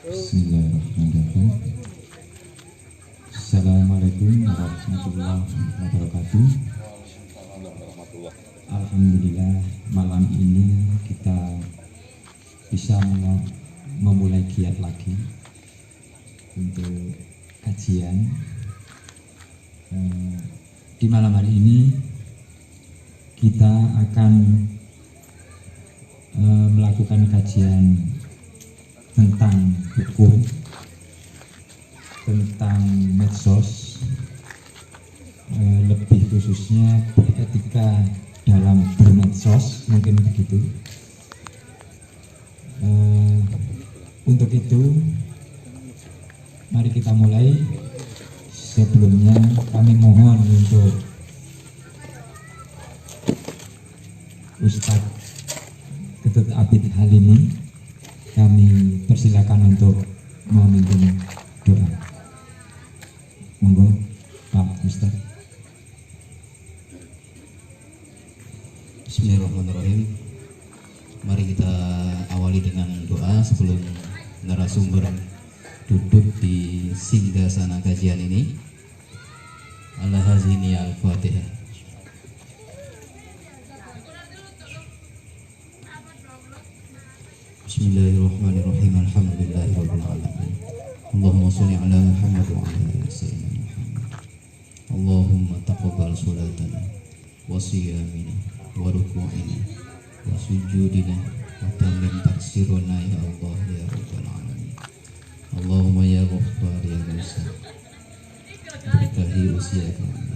Bismillahirrahmanirrahim. Assalamualaikum warahmatullahi wabarakatuh. Alhamdulillah malam ini kita bisa memulai giat lagi untuk kajian. Di malam hari ini kita akan melakukan kajian tentang hukum, tentang medsos, lebih khususnya beretika dalam bermedsos, mungkin begitu. Untuk itu mari kita mulai. Sebelumnya kami mohon untuk Ustadz Ketut Abid Halimi, kami persilakan untuk memimpin doa. Monggo Pak Ustadz. Bismillahirrahmanirrahim. Mari kita awali dengan doa sebelum narasumber duduk di singgasana kajian ini. Al-Hazini Al-Fatihah. Bismillahirrahmanirrahim. Alhamdulillahirabbil alamin. Allahumma shalli ala Muhammad wa ala ali sayyidina Muhammad. Allahumma taqabbal salatana wa siyamina wa ruku'ina wa sujudina wa tammim taksiruna ya Allah ya rabbal alamin. Allahumma ya Ghaffar ya Musa, berkahi usia kami,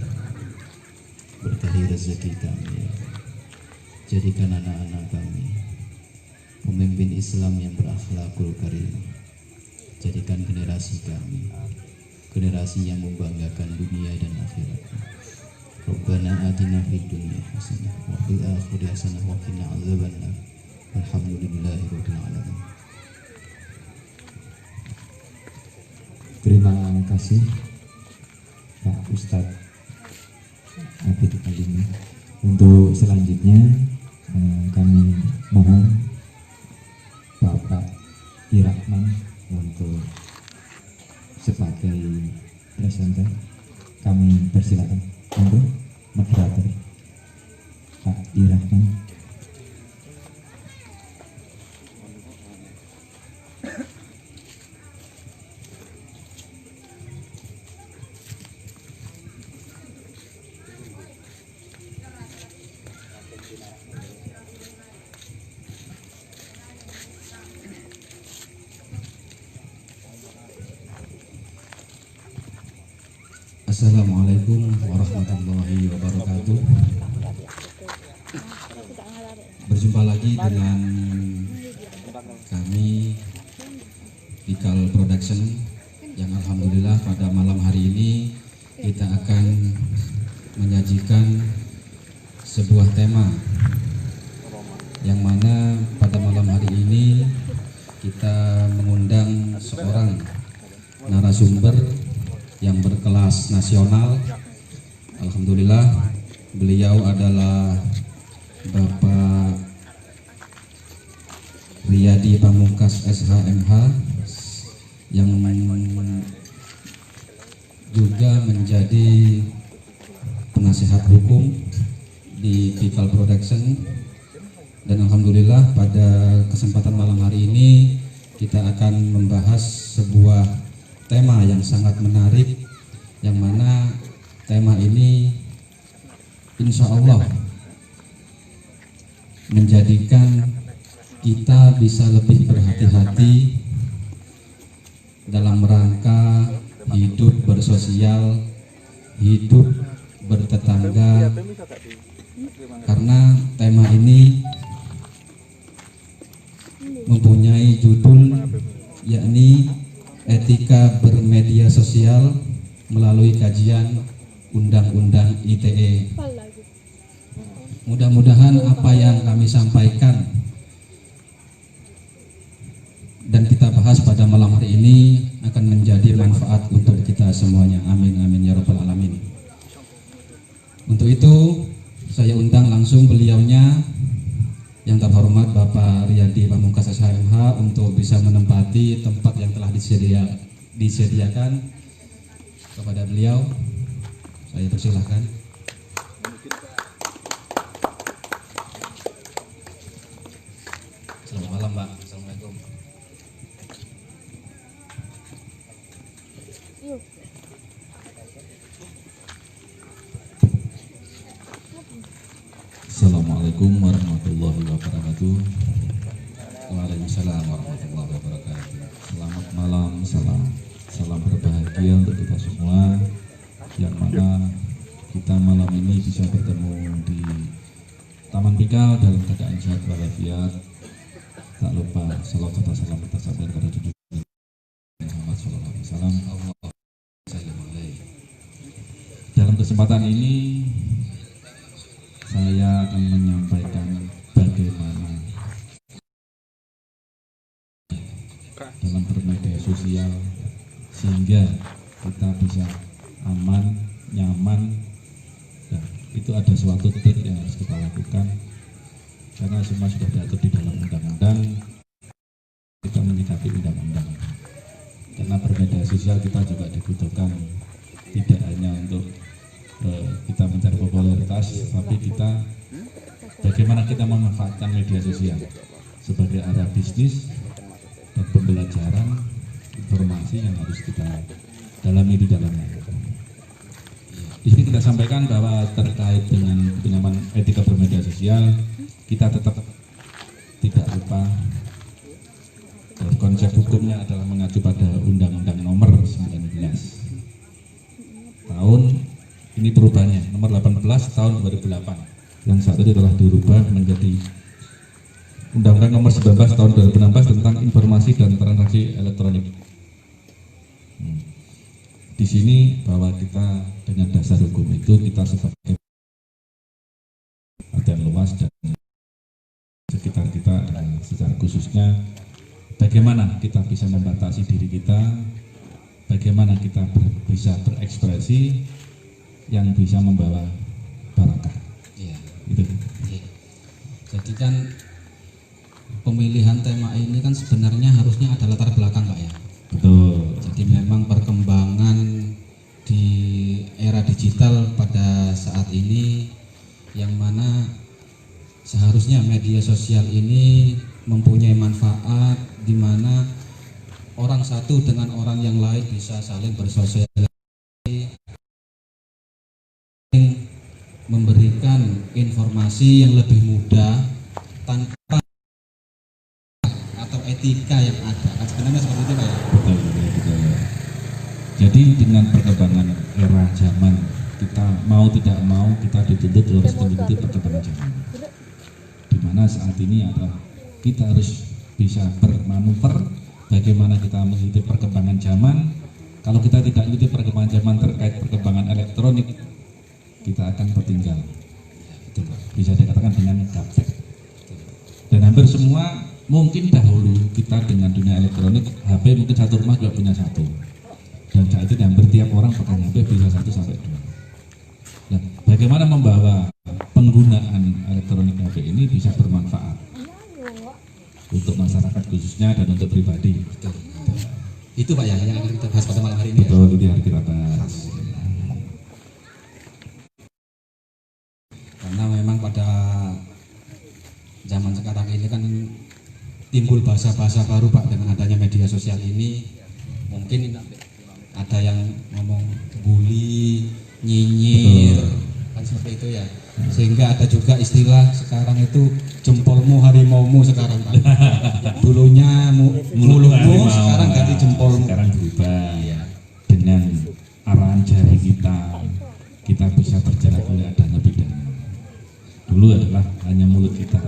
berkahi rezeki kami, jadikan anak-anak kami pemimpin Islam yang berakhlakul karim. Jadikan generasi kami generasi yang membanggakan dunia dan akhirat. Rabbana atina fid dunya hasanah wa fil akhirati hasanah wa qina adzabannar. Alhamdulillahirabbil alamin. Terima kasih Pak Ustadz Abid Halimi. Untuk selanjutnya kami mohon Bapak Irahman untuk sebagai presenter. Kami persilakan untuk moderator Pak Irahman. Assalamualaikum warahmatullahi wabarakatuh. Berjumpa lagi dengan kami Pikal Production yang alhamdulillah pada malam hari ini kita akan menyajikan sebuah tema yang mana pada malam hari ini kita mengundang seorang narasumber yang berkelas nasional. Alhamdulillah beliau adalah Bapak Riyadi Pamungkas SHMH yang juga menjadi penasihat hukum di Pikal Production. Dan alhamdulillah pada kesempatan malam hari ini kita akan membahas sebuah tema yang sangat menarik, yang mana tema ini insya Allah menjadikan kita bisa lebih berhati-hati dalam rangka hidup bersosial, hidup bertetangga, karena tema ini mempunyai judul yakni etika bermedia sosial melalui kajian Undang-Undang ITE. Mudah-mudahan apa yang kami sampaikan dan kita bahas pada malam hari ini akan menjadi manfaat untuk kita semuanya. Amin amin ya rabbal alamin. Untuk itu saya undang langsung beliaunya yang terhormat Bapak Riyadi Pamungkas SHMH untuk bisa menempati tempat yang telah disediakan. Kepada beliau saya persilahkan. Selamat malam Pak. Assalamualaikum. Assalamualaikum warahmatullahi wabarakatuh. Waalaikumsalam warahmatullahi wabarakatuh. Selamat malam, salam berbahagia untuk kita semua, yang mana kita malam ini bisa bertemu di Taman Pikal dalam keadaan sehat walafiat. Tak lupa salawat serta salam kita sampaikan kepada junjungan Muhammad sallallahu alaihi wasallam. Dalam kesempatan ini saya akan menyampaikan bagaimana dalam bermedia sosial sehingga kita bisa aman, nyaman. Nah, itu ada suatu trik yang harus kita lakukan karena semua sudah diatur di dalam undang-undang. Kita menyikapi undang-undang karena bermedia sosial kita juga dibutuhkan tidak hanya untuk kita mencari popularitas, tapi kita bagaimana kita memanfaatkan media sosial sebagai arah bisnis dan pembelajaran informasi yang harus kita dalami di dalamnya. Di sini kita sampaikan bahwa terkait dengan penyamaan etika bermedia sosial, kita tetap tidak lupa konsep hukumnya adalah mengacu pada Undang-Undang Nomor 19 tahun ini perubahannya nomor 18 tahun 2008 yang saat ini telah dirubah menjadi Undang-Undang Nomor 19 tahun 2016 tentang informasi dan transaksi elektronik. Di sini bahwa kita dengan dasar hukum itu kita sebagai artian luas dan sekitar kita dan secara khususnya bagaimana kita bisa membatasi diri kita, bagaimana kita bisa berekspresi yang bisa membawa barakah. Iya. Itu. Iya. Jadi kan pemilihan tema ini kan sebenarnya harusnya ada latar belakang Pak ya. Betul. Jadi memang perkembangan di era digital pada saat ini yang mana seharusnya media sosial ini mempunyai manfaat di mana orang satu dengan orang yang lain bisa saling bersosialisasi, memberikan informasi yang lebih mudah tanpa atau etika yang ada. Kan sebenarnya seperti itu Pak ya. Betul. Jadi dengan perkembangan era zaman kita mau tidak mau kita dituntut harus mengikuti perkembangan zaman. Di mana saat ini adalah kita harus bisa bermanuver bagaimana kita mengikuti perkembangan zaman. Kalau kita tidak mengikuti perkembangan zaman terkait perkembangan elektronik, kita akan tertinggal. Itu bisa dikatakan dengan gaptek. Dan hampir semua mungkin dahulu kita dengan dunia elektronik, HP mungkin satu rumah juga punya satu. Dan saat itu hampir tiap orang pakai HP bisa 1 sampai 2. Nah, bagaimana membawa penggunaan elektronik HP ini bisa bermanfaat untuk masyarakat khususnya dan untuk pribadi. Betul. Itu Pak ya yang akan kita bahas pada malam hari ini. Betul, itu yang kita bahas. Karena memang pada zaman sekarang ini kan timbul bahasa-bahasa baru Pak dengan adanya media sosial ini. Mungkin ada yang ngomong bully, nyinyir, kan seperti itu ya. Sehingga ada juga istilah sekarang itu jempolmu harimaumu sekarang Pak. Dulunya mulutmu, sekarang ganti jempolmu. Sekarang berubah ya. Dengan arahan jari kita bisa berjalan oleh adanya pidana. Dulu adalah hanya mulut kita.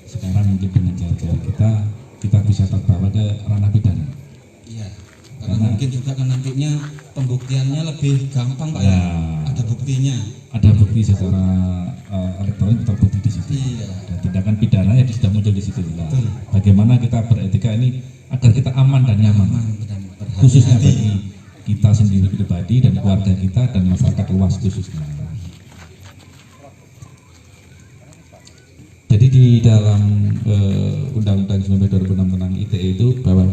Sekarang mungkin dengan jari-jari kita bisa terbawa ke ranah pidana. Iya. Karena mungkin juga kan nantinya pembuktiannya lebih gampang Pak ya. Ada buktinya. Ada bukti secara elektronik terbukti di situ. Iya. Dan tindakan pidana yang sudah muncul di situ juga. Betul. Bagaimana kita beretika ini agar kita aman dan nyaman. Khususnya bagi kita sendiri pribadi dan keluarga kita dan masyarakat luas khususnya. Jadi di di dalam Undang-Undang 19 2006 tentang ITE itu bahwa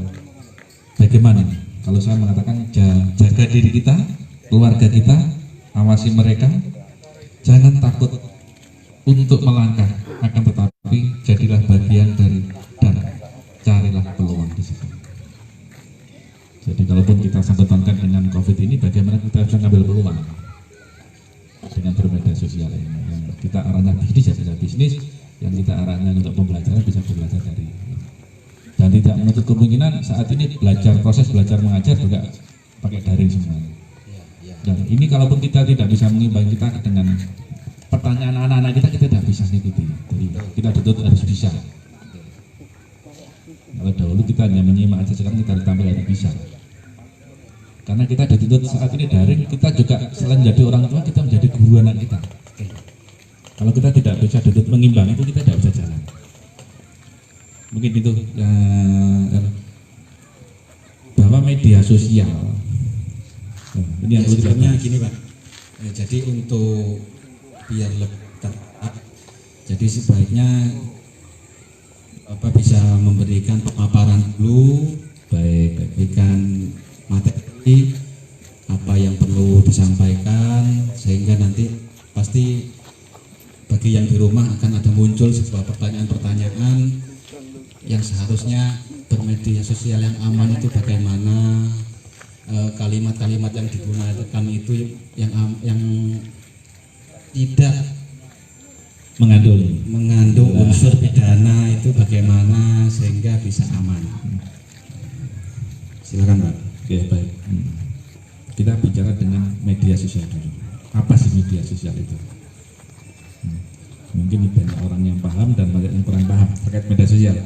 bagaimana kalau saya mengatakan jaga diri kita, keluarga kita, awasi mereka, jangan takut untuk melangkah, akan tetapi jadilah bagian dari dan carilah peluang di situ. Jadi kalaupun kita sangkut pautkan dengan COVID ini, bagaimana kita bisa ngambil peluang dengan bermedia sosial ini. Yang kita arahnya bisnis ya bisa bisnis, yang kita arahnya untuk pembelajaran bisa belajar dari ini. Dan tidak menutup kemungkinan saat ini proses belajar mengajar juga pakai daring semua. Dan ini kalaupun kita tidak bisa mengimbangi kita dengan pertanyaan anak-anak kita tidak bisa mengikuti. Jadi kita tuntut harus bisa. Kalau dahulu kita hanya menyimak aja, sekarang kita tampil harus bisa. Karena kita dituntut saat ini daring, kita juga selain menjadi orang tua, kita menjadi guru anak kita. Kalau kita tidak bisa dituntut mengimbangi itu, kita tidak bisa jalan. Mungkin itu bahwa media sosial. Ini yang sebenarnya gini Pak. Jadi untuk biar lebih tepat, jadi sebaiknya bisa memberikan pemaparan dulu, berikan materi apa yang perlu disampaikan, sehingga nanti pasti bagi yang di rumah akan ada muncul sebuah pertanyaan-pertanyaan yang seharusnya bermedia sosial yang aman itu bagaimana, kalimat-kalimat yang digunakan itu yang tidak mengandung unsur pidana itu bagaimana sehingga bisa aman. Silakan Pak. Oke, baik. Kita bicara dengan media sosial dulu. Apa sih media sosial itu? Mungkin banyak orang yang paham dan banyak yang kurang paham terkait media sosial.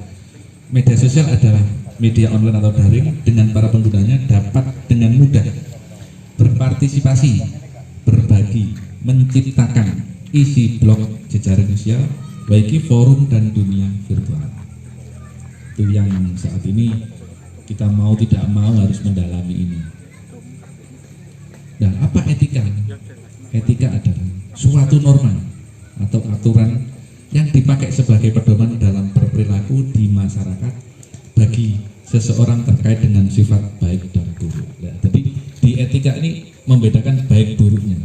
Media sosial adalah media online atau daring dengan para penggunanya dapat dengan mudah berpartisipasi, berbagi, menciptakan isi blog jejaring sosial, baik forum dan dunia virtual. Itu yang saat ini kita mau tidak mau harus mendalami ini. Dan apa etika? Etika adalah suatu norma atau aturan yang dipakai sebagai pedoman dalam berperilaku di masyarakat bagi seseorang terkait dengan sifat baik dan buruk. Ya, jadi di etika ini membedakan baik buruknya.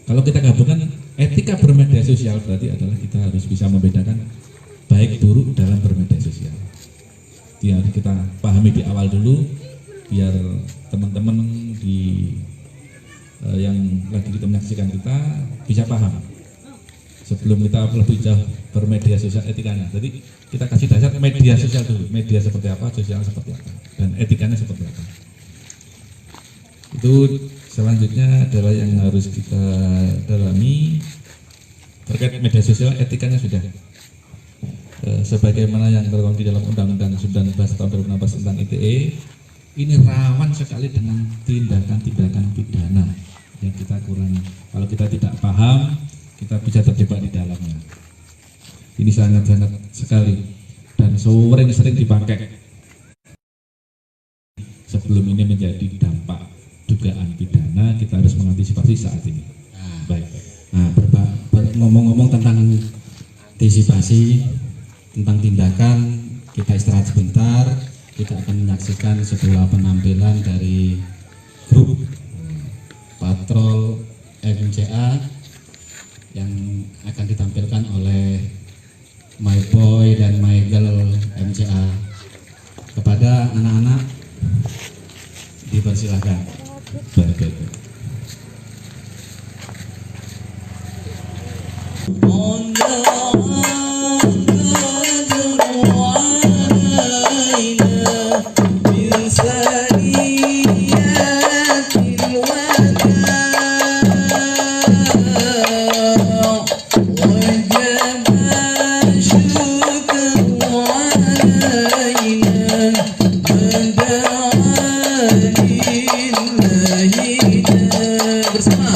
Kalau kita gabungkan etika bermedia sosial berarti adalah kita harus bisa membedakan baik buruk dalam bermedia sosial. Itu harus kita pahami di awal dulu biar teman-teman yang lagi kita menyaksikan kita bisa paham sebelum kita lebih jauh bermedia sosial etikanya. Jadi kita kasih dasar media sosial dulu, media seperti apa, sosial seperti apa, dan etikanya seperti apa. Itu selanjutnya adalah yang harus kita dalami terkait media sosial. Etikanya sudah sebagaimana yang terkandung di dalam Undang-Undang 19 tahun 2016 tentang ITE. Ini rawan sekali dengan tindakan-tindakan pidana yang kita kurang, kalau kita tidak paham kita bisa terjebak di dalamnya. Ini sangat-sangat sekali dan sering dipakai sebelum ini menjadi dampak dugaan pidana. Kita harus mengantisipasi saat ini. Baik. Nah, ngomong-ngomong tentang antisipasi, tentang tindakan, kita istirahat sebentar. Kita akan menyaksikan sebuah penampilan dari grup Patrol MCA yang akan ditampilkan oleh My Boy dan My Girl MCA. Kepada anak-anak dipersilahkan. Baik. bersama.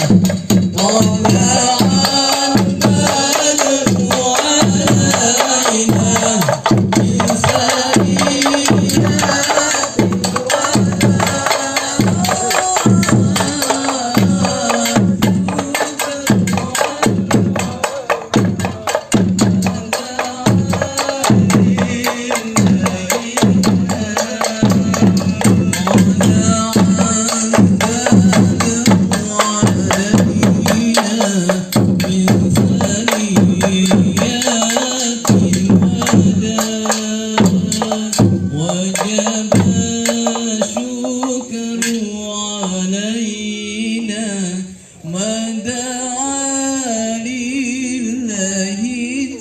من دعا لله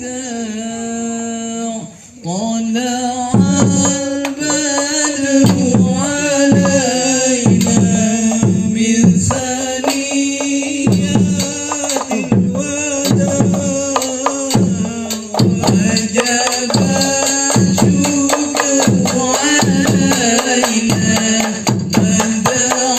داع طلع البدر علينا من ثنيات الوداع وجب الشكر علينا من دعا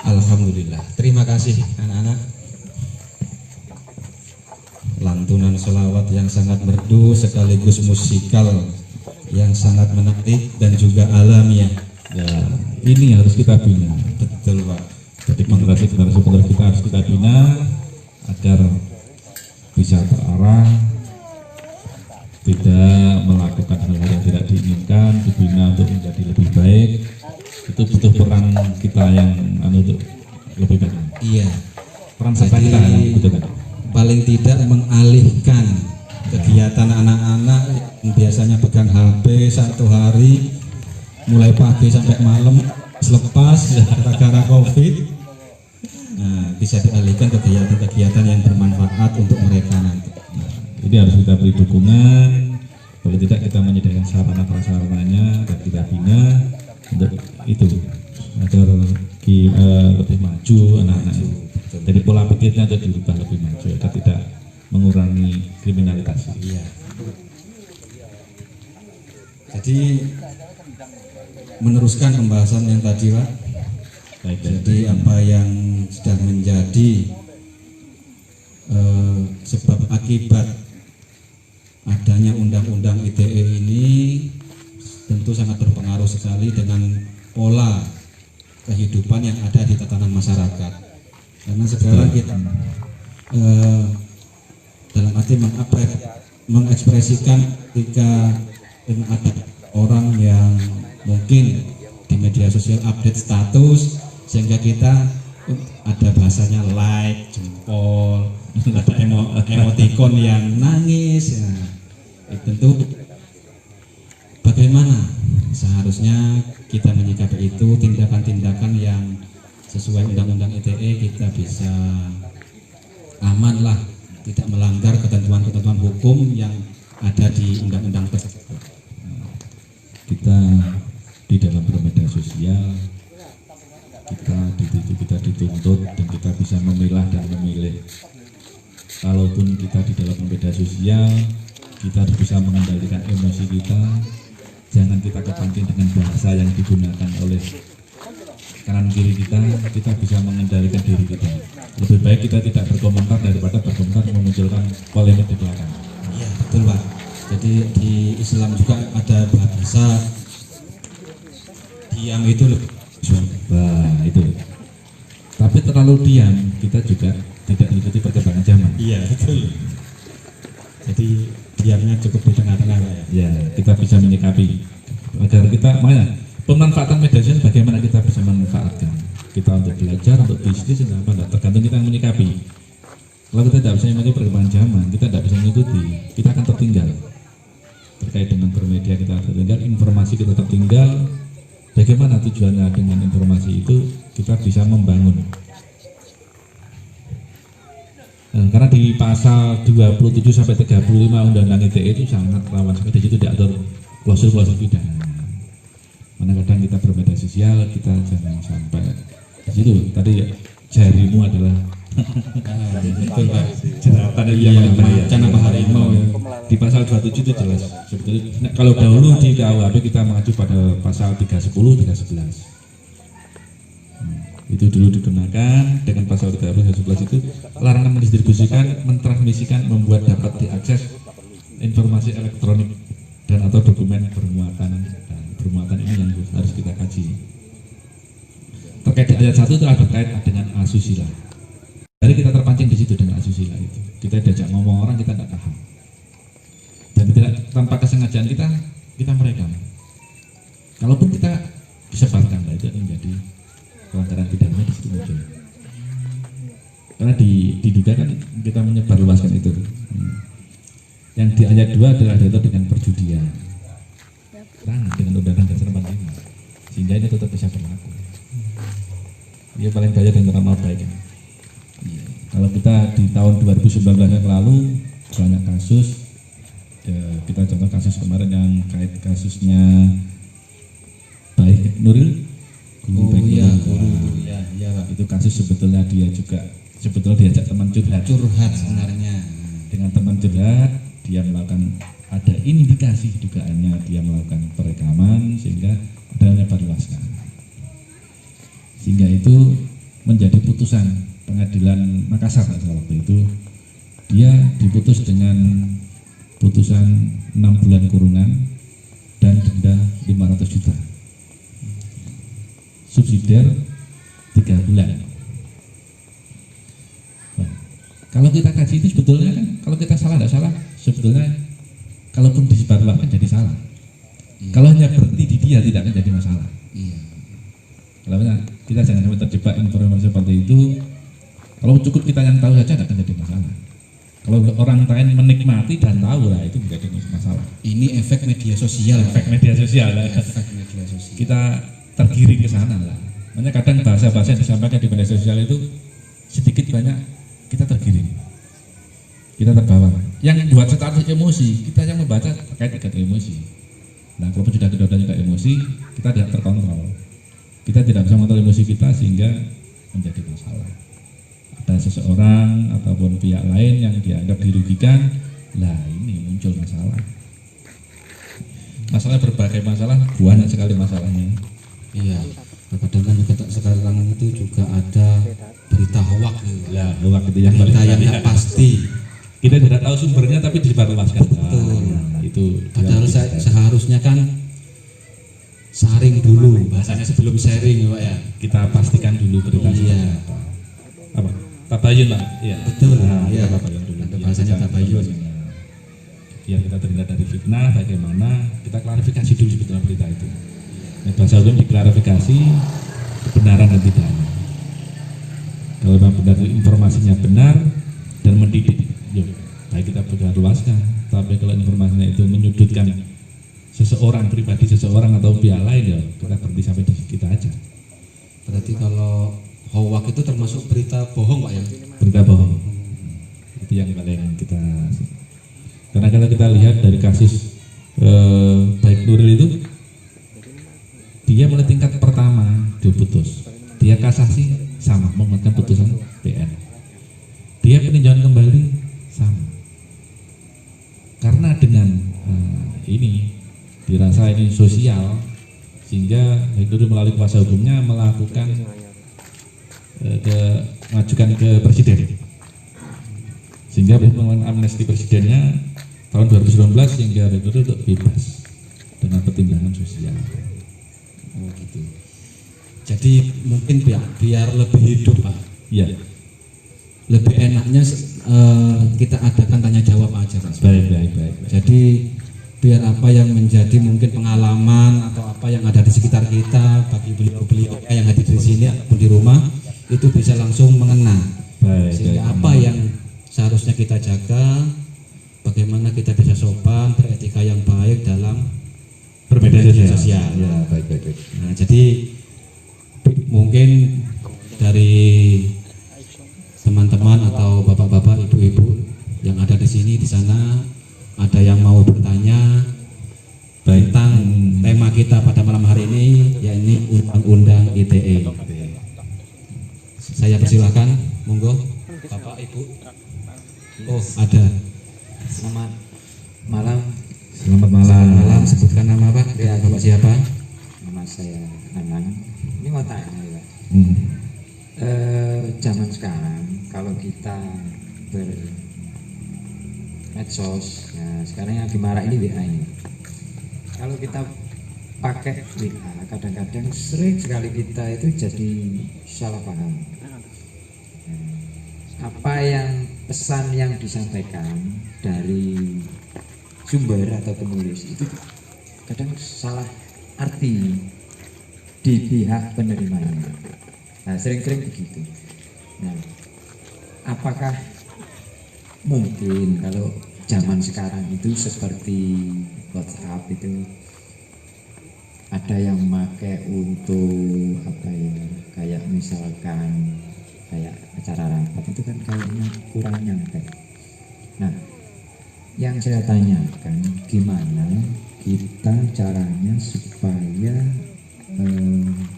Alhamdulillah. Terima kasih anak-anak. Lantunan sholawat yang sangat merdu sekaligus musikal yang sangat menarik dan juga alamiah. Ya, ini yang harus kita bina. Betul Pak. Jadi generasi penerus kita harus kita bina agar bisa terarah, tidak melakukan hal-hal yang tidak diinginkan, dibina untuk menjadi lebih baik. Itu butuh peran kita yang untuk lebih baik. Iya. Peran serta kita yang butuhkan. Paling tidak mengalihkan kegiatan anak-anak yang biasanya pegang HP satu hari mulai pagi sampai malam selepas gara-gara COVID. Nah, bisa dialihkan kegiatan-kegiatan yang bermanfaat untuk mereka nanti. Jadi harus kita beri dukungan. Kalau tidak kita menyediakan sarana-prasarananya dan kita bina untuk itu agar lebih maju anak-anak. Jadi pola pikirnya itu dirubah lebih maju agar tidak mengurangi kriminalitas. Iya. Jadi meneruskan pembahasan yang tadi Pak. Baik, Jadi apa yang sudah menjadi sebab akibat adanya undang-undang ITE ini tentu sangat berpengaruh sekali dengan pola kehidupan yang ada di tatanan masyarakat. Karena sekarang kita dalam arti mengekspresikan ketika ada orang yang mungkin di media sosial update status sehingga kita ada bahasanya like, jempol, ada emoticon yang nangis. Ya, tentu bagaimana seharusnya kita menyikapi itu, tindakan-tindakan yang sesuai undang-undang ITE kita bisa aman lah, tidak melanggar ketentuan-ketentuan hukum yang ada di undang-undang tersebut. kita di dalam bermedia sosial kita dituntut dan kita bisa memilah dan memilih. Kalaupun kita di dalam media sosial kita harus bisa mengendalikan emosi kita, jangan kita kepancing dengan bahasa yang digunakan oleh kanan kiri kita bisa mengendalikan diri kita. Lebih baik kita tidak berkomentar daripada berkomentar memunculkan polemik di belakang. Iya betul Pak. Jadi di Islam juga ada bahasa diam itu lebih. Nah itu. Tapi terlalu diam kita juga tidak mengikuti perkembangan zaman. Iya betul. Jadi diamnya cukup di tengah-tengah Pak ya. Ya kita bisa menyikapi agar kita makanya pemanfaatan media sosial bagaimana kita bisa memanfaatkan kita untuk belajar, untuk bisnis, dan apa tergantung kita yang menyikapi. Kalau kita tidak bisa mengikuti perkembangan zaman, kita tidak bisa mengikuti, kita akan tertinggal. Terkait dengan bermedia kita tertinggal, informasi kita tertinggal. Bagaimana tujuannya dengan informasi itu kita bisa membangun. Nah, karena di pasal 27 sampai 35 Undang-Undang ITE itu sangat rawan sekali, di situ diatur klausul-klausul pidana. Mana kadang kita bermedia sosial kita jangan sampai di situ. Tadi jarimu adalah Betul Pak. jeratan Iya, yang macan apa harimau ya. Di pasal 27 itu jelas sebetulnya. Nah, kalau dahulu di KUHP kita mengacu pada pasal 310, 311. Itu dulu digunakan dengan pasal 311 itu larangan mendistribusikan, mentransmisikan, membuat dapat diakses informasi elektronik dan atau dokumen bermuatan ini yang harus kita kaji. terkait dengan ayat 1 itu adalah terkait dengan asusila. Jadi kita terpancing di situ dengan asusila itu. Kita diajak ngomong orang kita tidak paham. Dan tidak tanpa kesengajaan kita merekam. Kalaupun kita disebarkan, itu menjadi pelanggaran pidana di situ muncul. Karena diduga kan kita menyebarluaskan itu. Yang di ayat 2 adalah itu dengan perjudian. Dengan Undang-Undang Dasar 45. Sehingga ini tetap bisa berlaku. Dia paling bahaya dan nama baik. Kalau kita di tahun 2019 yang lalu banyak kasus, ya, kita contoh kasus kemarin yang kait kasusnya Baik Nuril, Guru ya, Pak. Itu kasus sebetulnya dia juga diajak teman curhat Sebenarnya dengan teman curhat, dia melakukan ada indikasi dugaannya dia melakukan perekaman sehingga ada menyebarluaskan, sehingga itu menjadi putusan pengadilan Makassar waktu itu. Dia diputus dengan putusan 6 bulan kurungan dan denda 500 juta, subsidiar 3 bulan. Nah, kalau kita kaji itu sebetulnya kan, kalau kita salah tidak salah, sebetulnya kalaupun disebarluaskan jadi salah. Kalau hanya berhenti di dia tidak akan jadi masalah. Kalau kita jangan sampai terjebak informasi seperti itu. Kalau cukup kita yang tahu saja tidak akan jadi masalah. Kalau orang lain menikmati dan tahu lah itu menjadi masalah. Ini efek media sosial. Efek media sosial lah. Kita tergiring ke sana lah. Makanya kadang bahasa-bahasa yang disampaikan di media sosial itu sedikit banyak kita tergiring. Kita terbawa. Yang buat status emosi, kita yang membaca terkait dengan emosi. Nah, kalau sudah tidak juga emosi, kita tidak terkontrol. Kita tidak bisa mengontrol emosi kita sehingga menjadi masalah. Ada seseorang ataupun pihak lain yang dianggap dirugikan, lah ini muncul masalah. Masalah berbagai masalah, banyak sekali masalahnya. Iya. Kadang kan juga sekarang itu juga ada berita hoak. Ya, hoak itu yang berita yang tidak pasti. Kita tidak tahu sumbernya tapi disebarluaskan. Betul. Itu padahal seharusnya kan saring dulu, bahasanya sebelum sharing, Pak ya. Kita pastikan dulu berita apa? Tabayun, Pak. Iya. Betul. Nah, ya. Tabayun dulu. Ada bahasanya tabayun. Biar kita terhindar dari fitnah, bagaimana kita klarifikasi dulu sebetulnya berita itu. Nah, bahasa hukum diklarifikasi kebenaran dan tidaknya. Kalau memang benar informasinya benar dan mendidik, yuk, baik kita luaskan. Tapi kalau informasinya itu menyudutkan seseorang pribadi, seseorang atau pihak lain, ya kita berhenti sampai di kita aja. Berarti kalau hoak itu termasuk berita bohong, Pak ya? Berita bohong. Itu yang paling kita. Karena kalau kita lihat dari kasus Baik Nuril itu, dia mulai tingkat pertama diputus, dia kasasi sama menguatkan putusan PN, dia peninjauan kembali sama, karena dengan ini dirasa ini sosial sehingga Baik Nuril melalui kuasa hukumnya melakukan mengajukan ke presiden sehingga melakukan amnesti presidennya tahun 2019 sehingga Baik Nuril untuk bebas dengan pertimbangan sosial. Oh gitu. Jadi mungkin biar lebih hidup, Pak. Iya. Lebih enaknya kita adakan tanya jawab aja, Pak. Baik. Jadi biar apa yang menjadi mungkin pengalaman atau apa yang ada di sekitar kita bagi beliau-beliau yang hadir di sini ataupun di rumah itu bisa langsung mengena. Sehingga apa yang seharusnya kita jaga, bagaimana kita bisa sopan, beretika yang baik dalam bermedia sosial. Ya, baik. Nah, jadi mungkin dari teman-teman atau bapak-bapak, ibu-ibu yang ada di sini, di sana, ada yang mau bertanya tentang tema kita pada malam hari ini, yakni Undang-Undang ITE. Saya persilahkan, monggo, Bapak, Ibu. Oh, ada. Selamat malam. Selamat malam. Sebutkan nama, Pak. Ya, Bapak siapa? Nama saya Anang. Ini mau tanya ya. Zaman sekarang kalau kita bermedsos, ya sekarang yang dimarahin ini WA ini. Kalau kita pakai WA, kadang-kadang sering sekali kita itu jadi salah paham. Apa yang pesan yang disampaikan dari sumber atau penulis itu kadang salah arti di pihak penerimanya. Nah, sering-sering begitu. Nah, apakah mungkin kalau zaman sekarang itu seperti WhatsApp itu ada yang pakai untuk apa ya, kayak misalkan kayak acara rapat itu kan kayaknya kurang nyampe. Nah, yang saya tanyakan gimana kita caranya supaya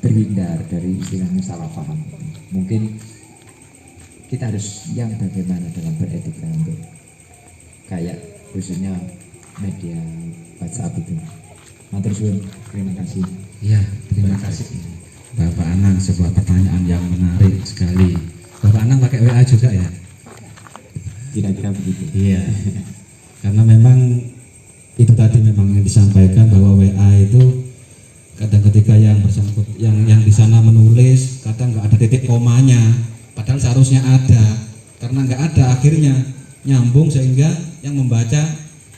terhindar dari istilahnya salah paham. Mungkin kita harus yang bagaimana dalam beretika untuk kayak khususnya media WhatsApp itu. Matur suwun, terima kasih. Iya, terima kasih Bapak Anang, sebuah pertanyaan yang menarik sekali. Bapak Anang pakai WA juga ya? Kira-kira begitu. Iya. Karena memang itu tadi memang yang disampaikan bahwa WA itu kadang ketika yang bersangkut yang di sana menulis kadang nggak ada titik komanya, padahal seharusnya ada. Karena nggak ada akhirnya nyambung sehingga yang membaca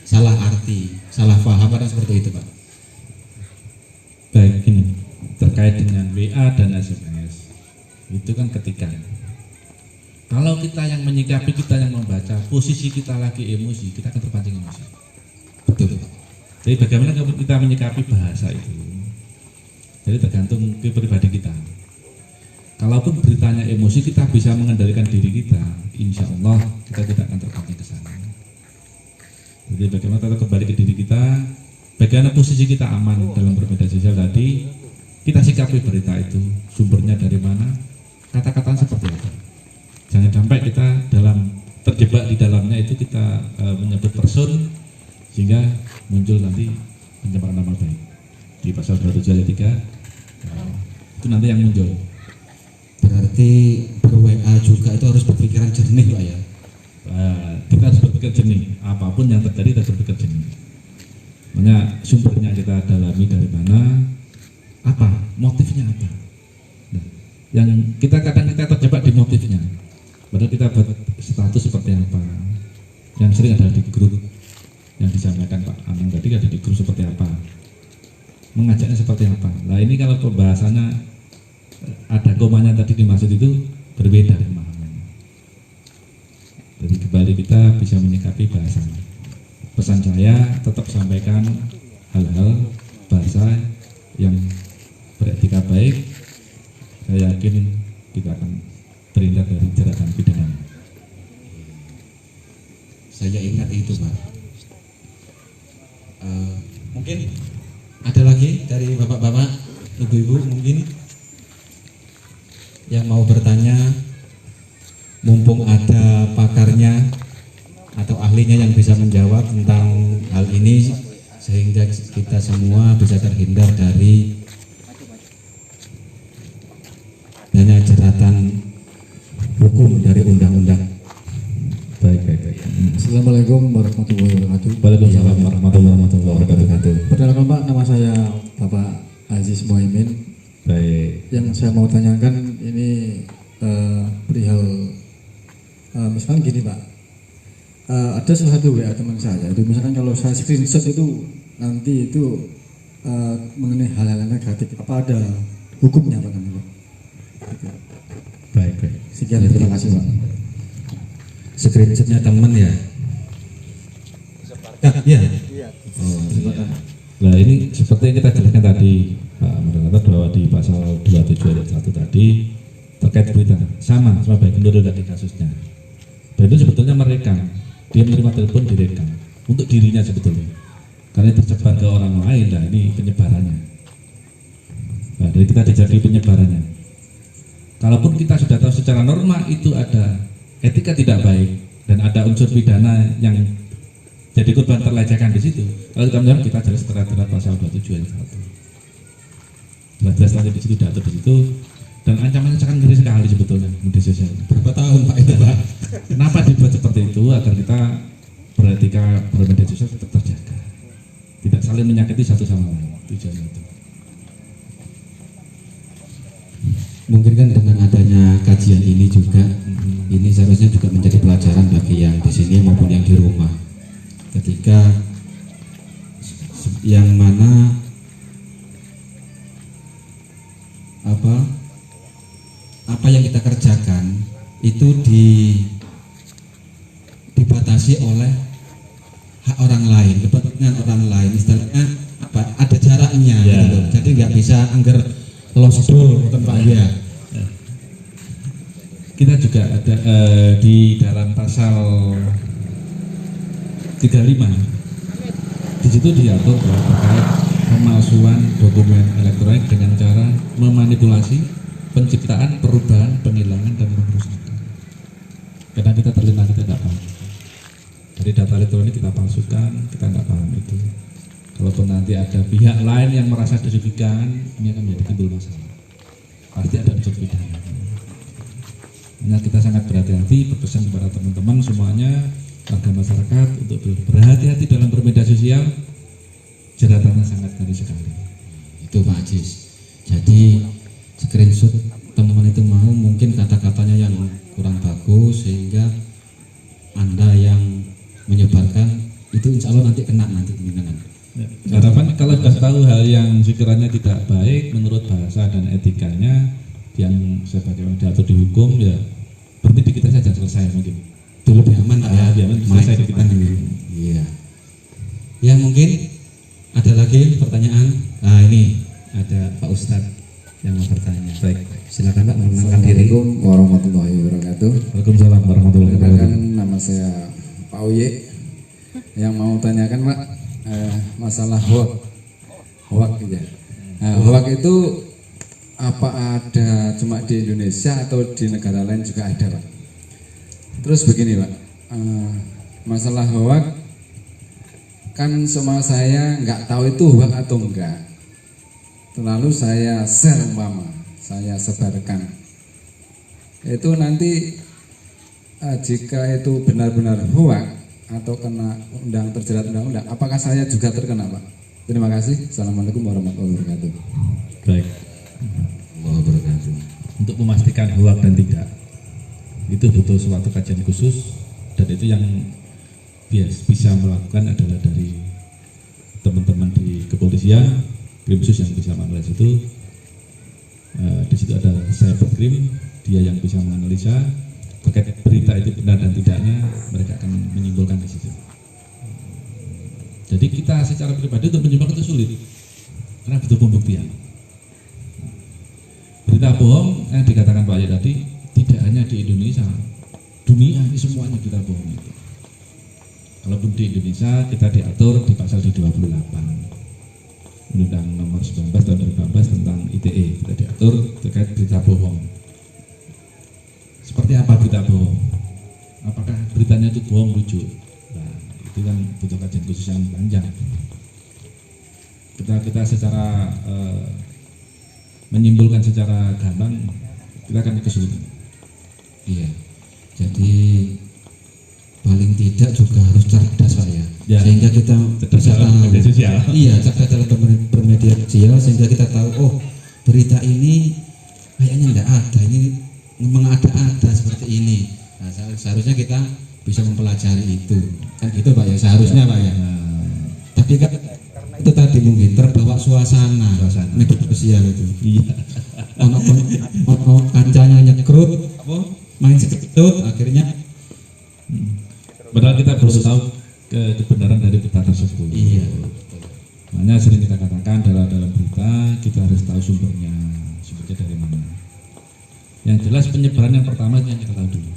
salah arti, salah paham, kadang seperti itu Pak. Baik, ini terkait dengan WA dan SMS itu kan ketikan. Kalau kita yang menyikapi, kita yang membaca, posisi kita lagi emosi, kita akan terpancing emosi. Betul. Jadi bagaimana kita menyikapi bahasa itu? Jadi tergantung ke pribadi kita. Kalaupun beritanya emosi, kita bisa mengendalikan diri kita, insya Allah kita tidak akan terpancing ke sana. Jadi bagaimana kita kembali ke diri kita, bagaimana posisi kita aman dalam bermedia sosial tadi, kita sikapi berita itu, sumbernya dari mana, kata-kata seperti apa. Jangan sampai kita terjebak di dalamnya itu kita menyebut person sehingga muncul nanti pencemaran nama baik. Di pasal 27 ayat 3 itu nanti yang muncul. Berarti ber-WA juga itu harus berpikiran jernih Pak ya? Kita harus berpikir jernih, apapun yang terjadi kita berpikir jernih. Makanya sumbernya kita dalami dari mana, apa, motifnya apa. Nah, yang kita kadang kita terjebak di motifnya. Padahal kita buat status seperti apa. Yang sering ada di grup yang disampaikan Pak Anang tadi, ada di grup seperti apa, mengajaknya seperti apa. Nah ini kalau pembahasannya ada komanya tadi dimaksud itu berbeda pemahamannya. Jadi kembali kita bisa menyikapi bahasanya. Pesan saya tetap sampaikan hal-hal bahasa yang beretika baik. Saya yakin kita akan terhindar dari jeratan pidana. Saya ingat itu Pak. Mungkin ada lagi dari bapak-bapak, ibu-ibu mungkin yang mau bertanya, mumpung ada pakarnya atau ahlinya yang bisa menjawab tentang hal ini sehingga kita semua bisa terhindar dari adanya jeratan hukum dari undang-undang. Baik. Assalamualaikum warahmatullahi wabarakatuh. Waalaikumsalam warahmatullahi wabarakatuh. Perkenalkan Pak, nama saya Bapak Aziz Muhaimin. Baik. Yang saya mau tanyakan ini perihal misalkan gini Pak, ada salah satu WA teman saya itu misalkan kalau saya screenshot itu nanti itu mengenai hal-hal negatif, apa ada hukumnya Pak namanya? Baik. Sekian, terima kasih Pak. Screenshotnya teman ya? Iya. Nah ini seperti yang kita jelaskan tadi Pak Moderator bahwa di pasal 27 ayat 1 tadi terkait berita sama baik Nurul tadi kasusnya. Dan itu sebetulnya merekam, dia menerima telepon direkam untuk dirinya sebetulnya. Karena tersebar ke orang lain, nah ini penyebarannya. Nah dari kita dijadi penyebarannya. Kalaupun kita sudah tahu secara norma itu ada etika tidak baik dan ada unsur pidana yang jadi korban terlecehkan di situ. Kalau kita menjawab, kita jelas terhadap pasal 27 ayat 1. Jelas nanti di situ diatur di situ dan ancamannya sangat ngeri sekali sebetulnya media sosial. Berapa tahun Pak itu Pak? Kenapa dibuat seperti itu? Agar kita beretika bermedia sosial tetap terjaga, tidak saling menyakiti satu sama lain. Tujuannya itu. mungkin kan dengan adanya kajian ini juga, ini seharusnya juga menjadi pelajaran bagi yang di sini maupun yang di rumah. Ketika yang mana apa yang kita kerjakan itu dibatasi oleh hak orang lain, kepentingan orang lain, istilahnya apa? Ada jaraknya, Ya. gitu. Jadi nggak bisa angger losbol, Pak ya. Kita juga ada di dalam pasal 35 di situ diatur bahwa terkait pemalsuan dokumen elektronik dengan cara memanipulasi, penciptaan, perubahan, penghilangan dan pengrusakan. Karena kita terlena, kita tidak paham. Jadi data elektronik kita palsukan, kita tidak paham itu. Kalaupun nanti ada pihak lain yang merasa dirugikan, ini akan menjadi timbul masalah. Pasti ada unsur pidana. Nah, kita sangat berhati-hati, berpesan kepada teman-teman semuanya, warga masyarakat untuk berhati-hati dalam bermedia sosial. Jeratannya sangat ngeri sekali. Itu Pak Ajis. Jadi screenshot teman-teman itu mau mungkin kata-katanya yang kurang bagus sehingga Anda yang menyebarkan itu insya Allah nanti kena nanti pimpinan. Harapan kalau sudah tahu hal yang sekiranya tidak baik menurut bahasa dan etikanya yang sebagaimana diatur di hukum, ya berhenti di kita saja, selesai mungkin. Itu lebih aman Pak ya. Lebih aman, selesai di kita dulu. Iya. Ya mungkin ada lagi pertanyaan. Nah ini ada Pak Ustadz yang mau bertanya. Baik. Silakan Pak memperkenalkan diri. Assalamualaikum warahmatullahi wabarakatuh. Waalaikumsalam warahmatullahi Perkenalkan, wabarakatuh. nama saya Pak Uye. Yang mau tanyakan Pak, masalah hoak ya. Nah, hoak itu apa ada cuma di Indonesia atau di negara lain juga ada Pak? Terus begini Pak, masalah hoak kan semua saya nggak tahu itu hoak atau enggak. Lalu saya share umpama, saya sebarkan. Itu nanti jika itu benar-benar hoak atau kena terjerat undang-undang, apakah saya juga terkena Pak? Terima kasih. Assalamualaikum warahmatullahi wabarakatuh. Baik. Allah berkatu. Untuk memastikan hoak dan tidak, itu butuh suatu kajian khusus, dan itu yang bisa melakukan adalah dari teman-teman di kepolisian, Krimsus yang bisa menganalisa itu. Di situ ada cyberkrim, dia yang bisa menganalisa terkait berita itu benar dan tidaknya, mereka akan menyimpulkan di situ. Jadi kita secara pribadi untuk menyimpulkan itu sulit karena butuh pembuktian. Berita bohong yang dikatakan Pak Ayat tadi tidak hanya di Indonesia, dunia ini semuanya kita bohong itu. Kalaupun di Indonesia kita diatur di pasal di 28 Undang Nomor 19 tahun 2018 tentang ITE, kita diatur terkait berita bohong. Seperti apa berita bohong? Apakah beritanya itu bohong lucu? Nah, itu kan butuh kajian khusus yang panjang. Kita secara menyimpulkan secara gamblang, kita akan kesulitan. Iya. Jadi paling tidak juga harus cerdas Pak ya. Ya. Sehingga kita Cerdas bisa dalam tahu. media sosial. Iya, cerdas dalam bermedia sosial sehingga kita tahu oh berita ini kayaknya enggak ada, ini mengada-ada seperti ini. Nah, seharusnya kita bisa mempelajari itu. Kan gitu Pak ya, seharusnya Pak ya. Tapi kan itu tadi mungkin terbawa suasana media sosial itu. Iya. Ono kancanya nyekrut, main seketut, akhirnya Padahal kita perlu tahu kebenaran dari berita tersebut. iya. Makanya sering kita katakan dalam berita kita harus tahu sumbernya dari mana. Yang jelas penyebaran yang pertama yang kita tahu dulu.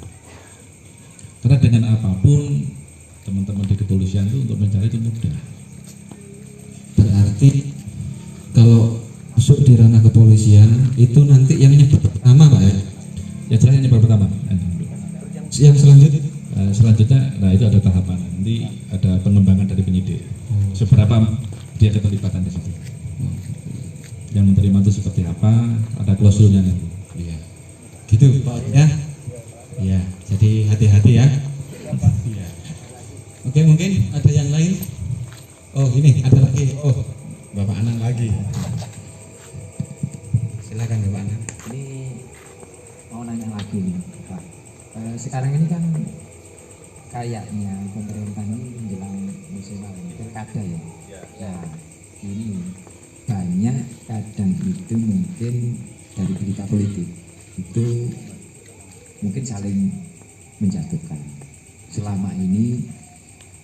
Karena dengan apapun teman-teman di kepolisian itu untuk mencari itu mudah. Berarti kalau masuk di ranah kepolisian itu nanti yang nyebar pertama Pak ya. Ya jelas yang nyebar pertama. Yang selanjutnya Selanjutnya, nah itu ada tahapan. Nanti ada pengembangan dari penyidik. Seberapa dia keterlibatan di situ. Yang menerima itu seperti apa? Ada klausulnya nanti. iya. Gitu Pak ya. Iya, jadi hati-hati ya. Iya. Oke, mungkin ada yang lain. Oh, ini ada lagi. Oh, Bapak Anang lagi. Silakan Bapak Anang. Ini mau nanya lagi nih Pak. Sekarang ini kan kayaknya pemerintah ini menjelang musim pilkada ya. Nah ini banyak kadang itu mungkin dari berita politik itu mungkin saling menjatuhkan. Selama ini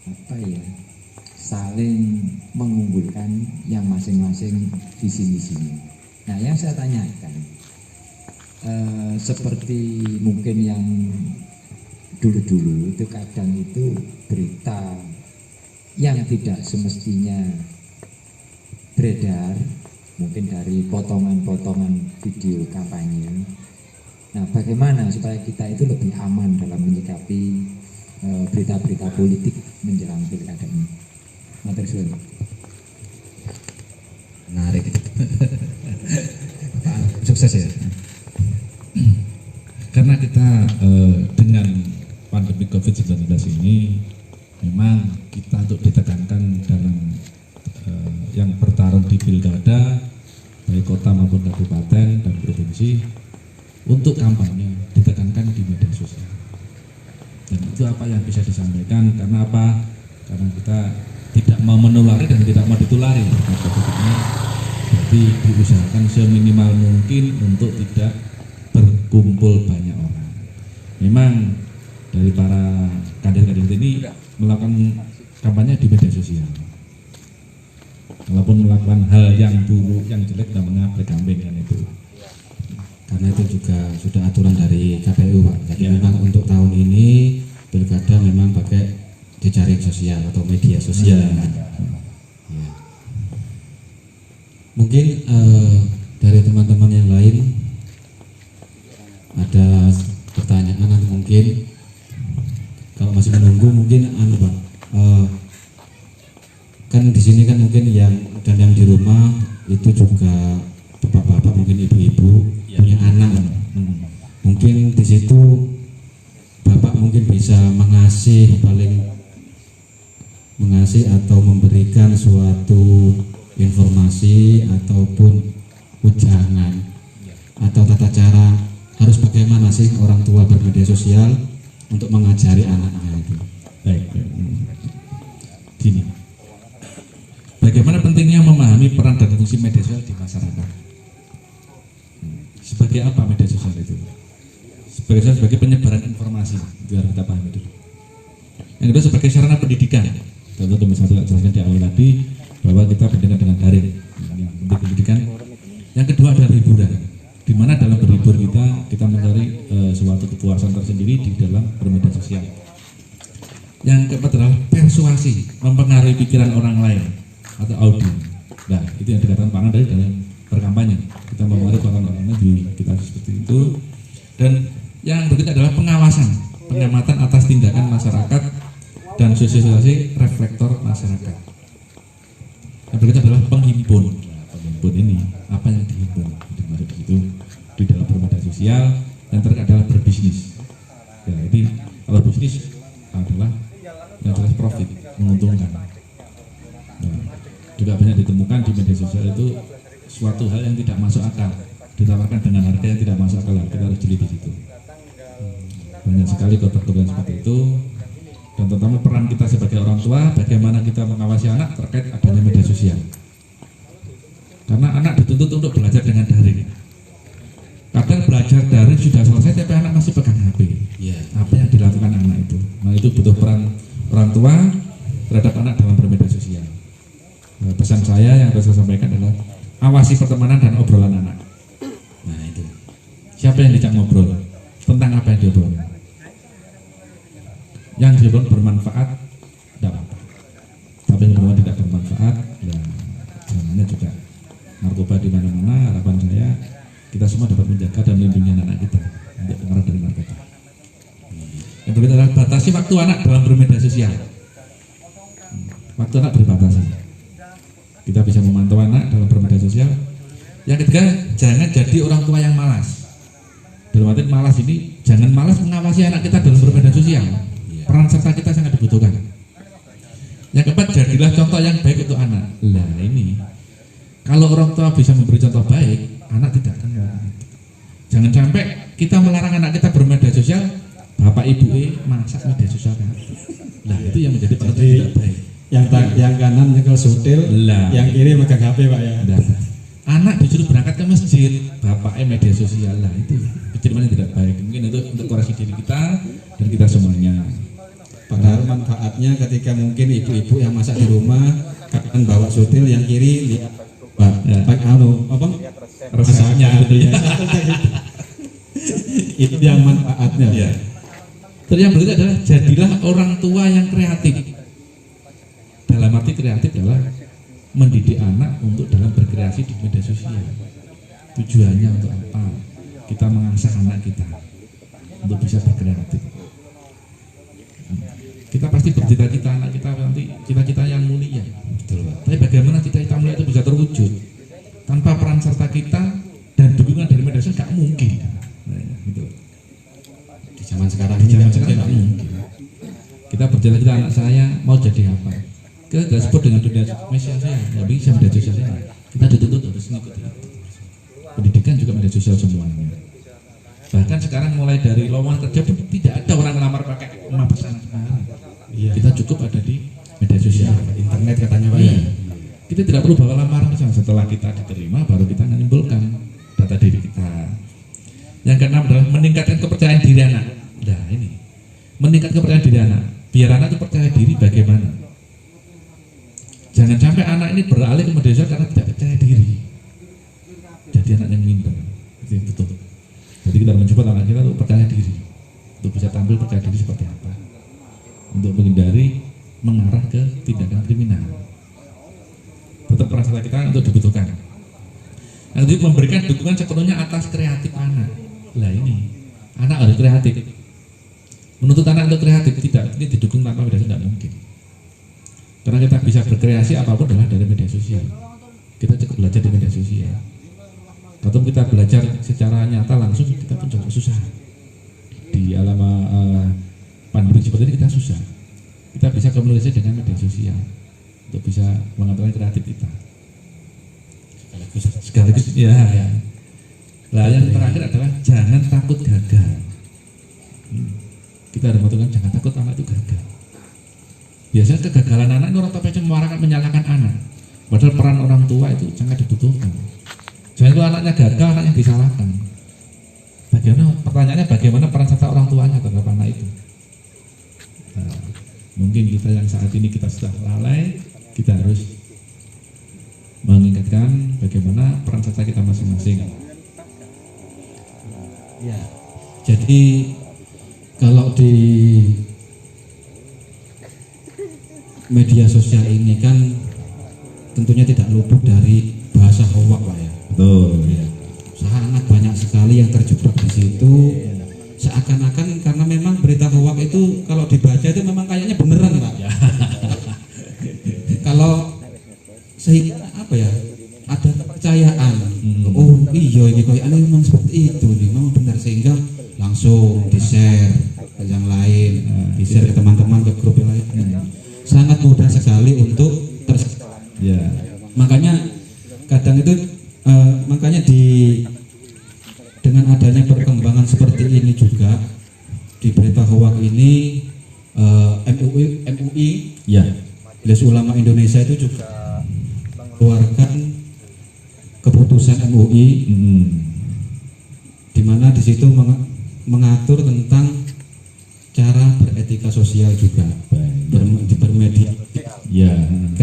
apa ya, saling mengunggulkan yang masing-masing visi misinya. Nah yang saya tanyakan, seperti mungkin yang dulu-dulu itu kadang itu berita yang tidak semestinya beredar, mungkin dari potongan-potongan video kampanye. Nah bagaimana supaya kita itu lebih aman dalam menyikapi berita-berita politik menjelang pilkada ini? Matur suwun. Menarik. Sukses ya. Karena kita dengan pandemi COVID-19 ini memang kita untuk ditekankan dalam yang bertarung di pilkada baik kota maupun kabupaten dan provinsi untuk kampanye ditekankan di media sosial. Dan itu apa yang bisa disampaikan, karena apa? Karena kita tidak mau menulari dan tidak mau ditulari COVID ini. Jadi diusahakan seminimal mungkin untuk tidak berkumpul banyak orang. Memang dari para kandidat ini melakukan kampanye di media sosial. Walaupun melakukan hal yang buruk, yang jelek, dan mengapresiasikan itu. Karena itu juga sudah aturan dari KPU Pak. Jadi memang untuk tahun ini pilkada memang pakai jejaring sosial atau media sosial. Ya. Mungkin dari teman-teman yang lain ada pertanyaan atau mungkin kalau masih menunggu mungkin Pak. Kan di sini kan mungkin yang di rumah itu juga bapak-bapak, mungkin ibu-ibu punya anak. Mungkin di situ bapak mungkin bisa mengasih atau memberikan suatu informasi ataupun ujangan atau tata cara harus bagaimana sih orang tua bermedia sosial untuk mengajari anaknya itu. Baik. Gini. Bagaimana pentingnya memahami peran dan fungsi media sosial di masyarakat? Sebagai apa media sosial itu? Sebagai penyebaran informasi, biar kita pahami dulu. Yang kedua sebagai sarana pendidikan. Contoh misalnya jelaskan di awal tadi bahwa kita pendidikan dengan daring, yang penting pendidikan. Yang kedua adalah hiburan, di mana dalam berhibur kita mencari suatu kepuasan tersendiri di dalam bermedia sosial. Yang keempat adalah persuasi, mempengaruhi pikiran orang lain atau audiens. Nah, itu yang dikatakan Pak Angan dari dalam berkampanye. Kita mempengaruhi pikiran orang lain di kita seperti itu. Dan yang berikutnya adalah pengawasan, pengamatan atas tindakan masyarakat dan sosialisasi reflektor masyarakat. Yang berikutnya adalah penghimpun. Nah, penghimpun ini apa yang dihimpun? Dimaksud di situ di dalam bermedia sosial. Yang terakhir adalah berbisnis. Ya, jadi kalau bisnis adalah yang jelas profit, menguntungkan. Nah, juga banyak ditemukan di media sosial itu suatu hal yang tidak masuk akal, ditawarkan dengan harga yang tidak masuk akal. Kita harus jeli di situ. Banyak sekali kotak-kotak seperti itu. Dan terutama peran kita sebagai orang tua, bagaimana kita mengawasi anak terkait adanya media sosial. Karena anak dituntut untuk belajar dengan daring. Kadang belajar daring sudah selesai, tapi anak masih pegang HP. Ya. Apa yang dilakukan anak itu? Nah, itu butuh peran orang tua terhadap anak dalam bermedia sosial. Nah, pesan saya yang harus saya sampaikan adalah awasi pertemanan dan obrolan anak. Nah itu. Siapa yang diajak ngobrol? Tentang apa yang diobrol? Yang diobrol bermanfaat, tidak apa-apa. Tapi yang bermanfaat tidak bermanfaat, ya jangannya juga narkoba di mana-mana. Harapan saya kita semua dapat menjaga dan melindungi anak kita untuk pengaruh dari narkoba. Yang berikutnya adalah batasi waktu anak dalam bermedia sosial. Waktu anak berbatasi. Kita bisa memantau anak dalam bermedia sosial. Yang ketiga, jangan jadi orang tua yang malas. Dalam arti malas ini, jangan malas mengawasi anak kita dalam bermedia sosial. Peran serta kita sangat dibutuhkan. Yang keempat, jadilah contoh yang baik untuk anak. Nah ini, kalau orang tua bisa memberi contoh baik, anak tidak akan melakukan itu. Jangan sampai kita melarang anak kita bermedia sosial, bapak ibu masak media sosial kan. Nah itu yang menjadi perhatian tidak baik. Yang kanan nyekel sutil, Lah. yang kiri megang HP Pak ya. Nah, anak disuruh berangkat ke masjid, bapaknya media sosial, lah itu kecerdasan tidak baik. Mungkin itu untuk koreksi diri kita dan kita semuanya. Padahal manfaatnya ketika mungkin ibu-ibu yang masak di rumah kanan bawa sutil, yang kiri lihat Ya. apa Resepnya itu ya. itu yang manfaatnya. Ya. Terus yang berikutnya adalah jadilah orang tua yang kreatif. Dalam arti kreatif adalah mendidik anak untuk dalam berkreasi di media sosial. Tujuannya untuk apa? Kita mengasah anak kita untuk bisa berkreatif. Kita pasti bercita-cita anak kita nanti cita-cita yang mulia. Betul, Pak. Tapi bagaimana cita-cita mulia itu bisa terwujud tanpa peran serta kita dan dukungan dari media sosial? Nggak mungkin. Nah, gitu. Di zaman sekarang Di ini zaman nggak sekarang nggak mungkin. Kita bercita-cita anak saya mau jadi apa? Kita nggak sebut dengan dunia media sosial, nggak bisa media sosial. Kita dituntut harus mengikuti itu. Pendidikan juga media sosial semuanya. Bahkan sekarang mulai dari lowongan kerja pun tidak ada orang ngelamar pakai emak pesanan sekarang. Iya. Kita cukup ada di media sosial, internet katanya Pak Iya. ya. Kita tidak perlu bawa lamaran ke sana. Setelah kita diterima, baru kita menimbulkan data diri kita. Yang keenam adalah meningkatkan kepercayaan diri anak. Nah ini, meningkatkan kepercayaan diri anak. Biar anak itu percaya diri bagaimana? Jangan sampai anak ini beralih ke media sosial karena tidak percaya diri. Jadi anak yang minder. Itu yang betul. Jadi kita mencoba anak kita untuk percaya diri, untuk bisa tampil percaya diri seperti apa, untuk menghindari mengarah ke tindakan kriminal. Tetap peran serta kita untuk dibutuhkan. Nanti memberikan dukungan sepenuhnya atas kreatif anak. Lah ini, anak harus kreatif. Menuntut anak untuk kreatif tidak, ini didukung tanpa media sosial tidak mungkin. Karena kita bisa berkreasi apapun adalah dari media sosial. Kita cukup belajar di media sosial. Atau kita belajar secara nyata langsung kita pun juga susah. Di alam pandemi seperti ini kita susah. Kita bisa komunikasi dengan media sosial untuk bisa mengatakan kreatif kita. Sekaligus ya. Nah yang terakhir adalah jangan takut gagal. Kita harus mengatakan jangan takut anak itu gagal. Biasanya kegagalan anak itu orang tua menyalahkan anak. Padahal peran orang tua itu sangat dibutuhkan. Jangan kalau anaknya gagal, anaknya disalahkan. Bagaimana pertanyaannya bagaimana peran serta orang tuanya terhadap anak itu? Nah, mungkin kita yang saat ini kita sudah lalai, kita harus mengingatkan bagaimana peran serta kita masing-masing. Ya. Jadi kalau di media sosial ini kan tentunya tidak luput dari bahasa hoak Pak ya. Betul. Ya. Sangat banyak sekali yang terjebak di situ. Seakan-akan karena memang berita hoak itu kalau dibaca itu memang kayaknya beneran Pak. Ya. Kalau sehingga apa ya? Ada kepercayaan. Oh iya ini kayaknya memang seperti itu nih, memang benar sehingga langsung di-share ke yang lain, di-share ke teman-teman ke grup yang lain. Sangat mudah sekali untuk Ya. makanya kadang itu makanya dengan adanya perkembangan seperti ini juga di berita hoak ini MUI Ya. Majelis Ulama Indonesia itu juga mengeluarkan keputusan MUI di mana di situ mengatur tentang cara beretika sosial juga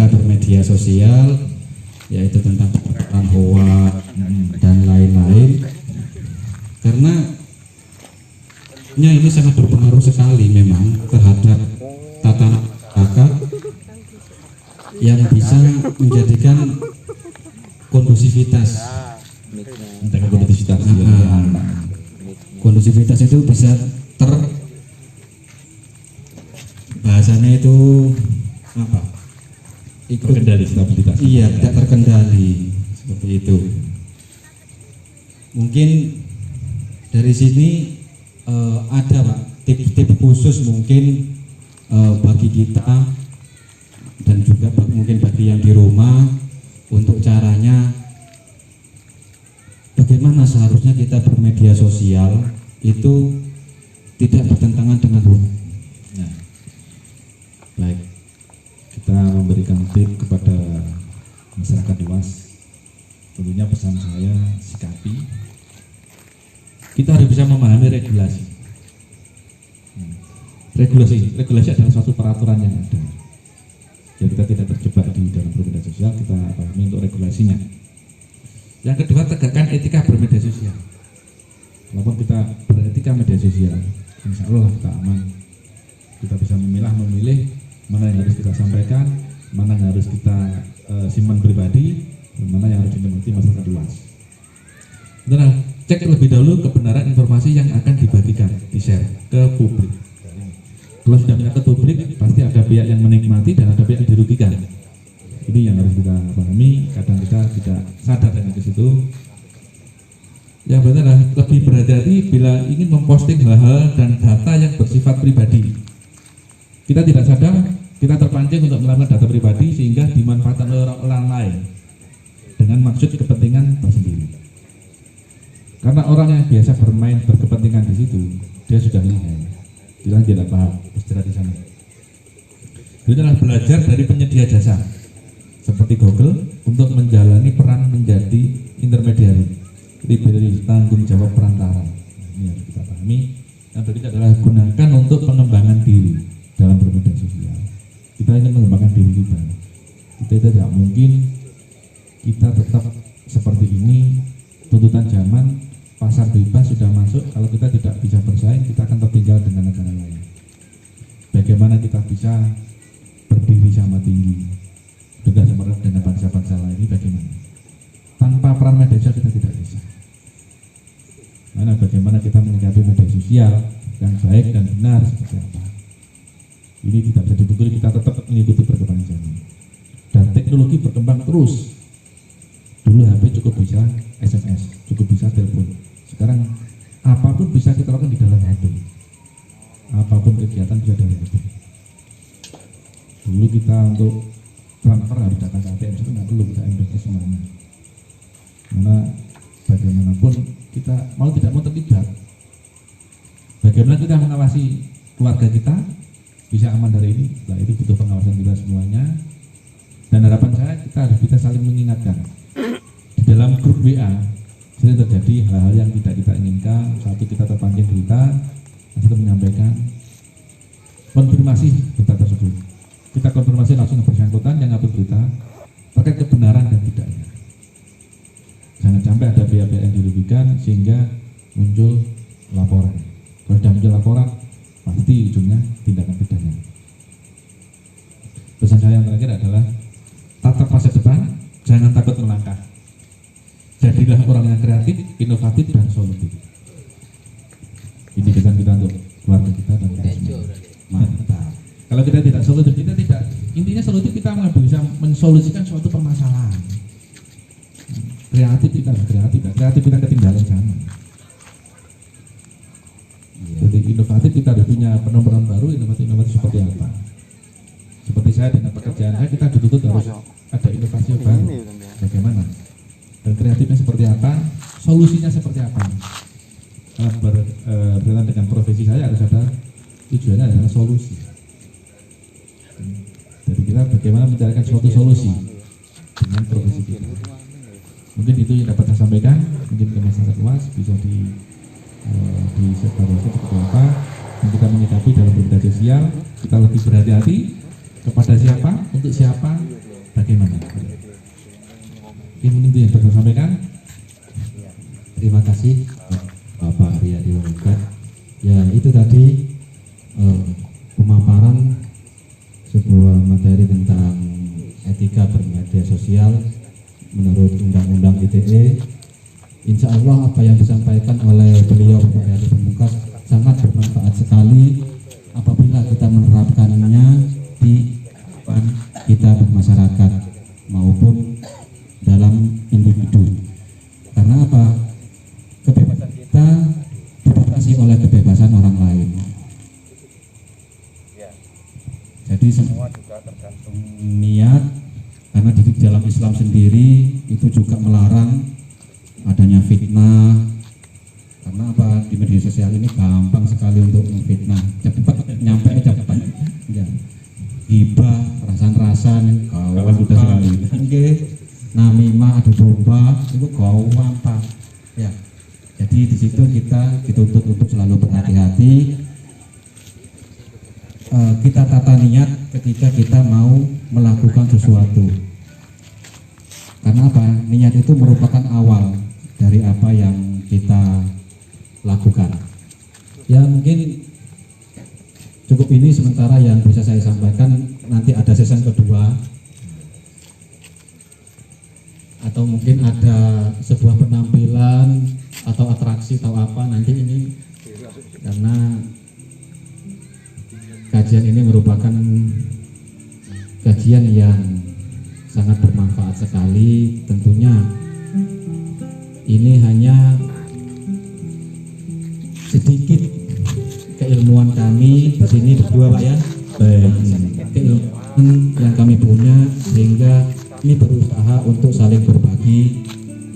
bermedia sosial, yaitu tentang peran hoak dan lain-lain. Karena ini sangat berpengaruh sekali memang terhadap tatanan masyarakat yang bisa menjadikan kondusivitas. Kondusivitas itu bisa bahasanya itu apa? Terkendali stabilitas. Iya, tidak terkendali seperti itu. Mungkin dari sini ada Pak tips-tips khusus mungkin bagi kita dan juga mungkin bagi yang di rumah untuk caranya bagaimana seharusnya kita bermedia sosial itu tidak bertentangan dengan hukum. Nah, baik, kita memberikan tip kepada masyarakat luas. Tentunya pesan saya, sikapi. Kita harus bisa memahami regulasi. Regulasi adalah suatu peraturan yang ada. Jadi kita tidak terjebak di dalam bermedia sosial, kita pahami untuk regulasinya. Yang kedua, tegakkan etika bermedia sosial. Walaupun kita beretika media sosial, insya Allah kita aman. Kita bisa memilih mana yang harus kita sampaikan, mana yang harus kita simpan pribadi, dan mana yang harus dimengerti masyarakat luas. Nah, cek terlebih dahulu kebenaran informasi yang akan dibagikan, di-share ke publik. Kalau sudah ke publik, pasti ada pihak yang menikmati dan ada pihak yang dirugikan. Ini yang harus kita pahami. Kadang kita tidak sadar dengan ke situ. Yang benar adalah lebih berhati-hati bila ingin memposting hal-hal dan data yang bersifat pribadi. Kita tidak sadar, kita terpancing untuk melakukan data pribadi sehingga dimanfaatkan oleh orang lain dengan maksud kepentingan tersendiri. Karena orang yang biasa bermain berkepentingan di situ, dia sudah lihai. Dia tidak paham beristirahat di sana. Itu adalah belajar dari penyedia jasa seperti Google untuk menjalani peran menjadi intermediari, diberi tanggung jawab perantara. Ini harus kita pahami. Yang berikutnya adalah gunakan untuk pengembangan diri dalam bermedia sosial. Kita ingin mengembangkan diri kita. Kita tidak mungkin kita tetap seperti ini. Tuntutan zaman, pasar bebas sudah masuk. Kalau kita tidak bisa bersaing, kita akan tertinggal dengan negara lain. Bagaimana kita bisa berdiri sama tinggi, juga seperti dengan bangsa-bangsa lain ini bagaimana? Tanpa peran media sosial kita tidak bisa. Mana bagaimana kita menyikapi media sosial yang baik dan benar seperti apa? Ini tidak bisa dipungkiri, kita tetap mengikuti perkembangan zaman. Dan teknologi berkembang terus. Dulu HP cukup bisa SMS, cukup bisa telepon. Sekarang apapun bisa kita lakukan di dalam HP. Apapun kegiatan bisa dalam HP. Dulu kita untuk transfer harus datang ke ATM, itu nggak perlu, kita investasi semuanya. Karena bagaimanapun kita mau tidak mau terlibat. Bagaimana kita mengawasi keluarga kita bisa aman dari ini? Nah, itu butuh pengawasan kita semuanya. Dan harapan saya kita harus bisa saling mengingatkan. Di dalam grup WA sering terjadi hal-hal yang tidak kita inginkan. Satu, kita terpancing berita, satu menyampaikan konfirmasi berita tersebut. Kita konfirmasi langsung ke bersangkutan yang ngatur berita terkait kebenaran dan tidaknya. Jangan sampai ada pihak-pihak yang dirugikan sehingga muncul laporan. Kalau sudah muncul laporan, pasti ujungnya tindakan pidana. Pesan saya yang terakhir adalah tatap masa depan, jangan takut melangkah. Jadilah orang yang kreatif, inovatif, dan solutif. Ini pesan kita untuk keluarga kita dan kita semua. Mantap. Kalau kita tidak solutif, kita tidak. Intinya solutif kita bisa mensolusikan suatu permasalahan. Kreatif kita harus kreatif, kreatif kita ketinggalan zaman. Jadi inovatif kita harus punya penemuan baru, inovatif seperti apa? Seperti saya dengan pekerjaan saya, kita dituntut harus ada inovasi baru. Bagaimana? Dan kreatifnya seperti apa, solusinya seperti apa. Berkaitan dengan profesi saya harus ada tujuannya adalah solusi. Jadi kita bagaimana mencarikan suatu solusi dengan profesi kita. Mungkin itu yang dapat saya sampaikan, mungkin ke masyarakat luas bisa disebarluaskan seperti apa yang kita menyikapi dalam bermedia sosial. Kita lebih berhati-hati kepada siapa, untuk siapa, bagaimana. Mungkin itu yang dapat saya sampaikan. Terima kasih Bapak Riyadi Wongga. Ya, itu tadi pemaparan sebuah materi tentang etika bermedia sosial menurut Undang-Undang ITE. Insya Allah apa yang disampaikan oleh beliau Bapak Riyadi Pamungkas sangat bermanfaat sekali apabila kita menerapkannya di kehidupan kita bermasyarakat maupun dalam individu. Karena apa? Kebebasan kita dibatasi oleh kebebasan orang lain. Jadi semua juga tergantung niat, karena di dalam Islam sendiri itu juga melarang adanya fitnah sosial ini gampang sekali untuk memfitnah, cepat nyampe cepat. Ya. Hibah, rasan-rasan, kawan muda sekali. Nggih. Namimah, adu domba, itu gampang. Ya. Jadi di situ kita dituntut untuk selalu berhati-hati. Kita tata niat ketika kita mau melakukan sesuatu. Karena apa? Niat itu merupakan awal dari apa yang kita lakukan. Ya mungkin cukup ini sementara yang bisa saya sampaikan. Nanti ada season kedua, atau mungkin ada sebuah penampilan atau atraksi atau apa nanti ini, karena kajian ini merupakan kajian yang sangat bermanfaat sekali. Tentunya ini hanya sedikit keilmuan kami di sini berdua, Pak ya. Keilmuan yang kami punya, sehingga ini berusaha untuk saling berbagi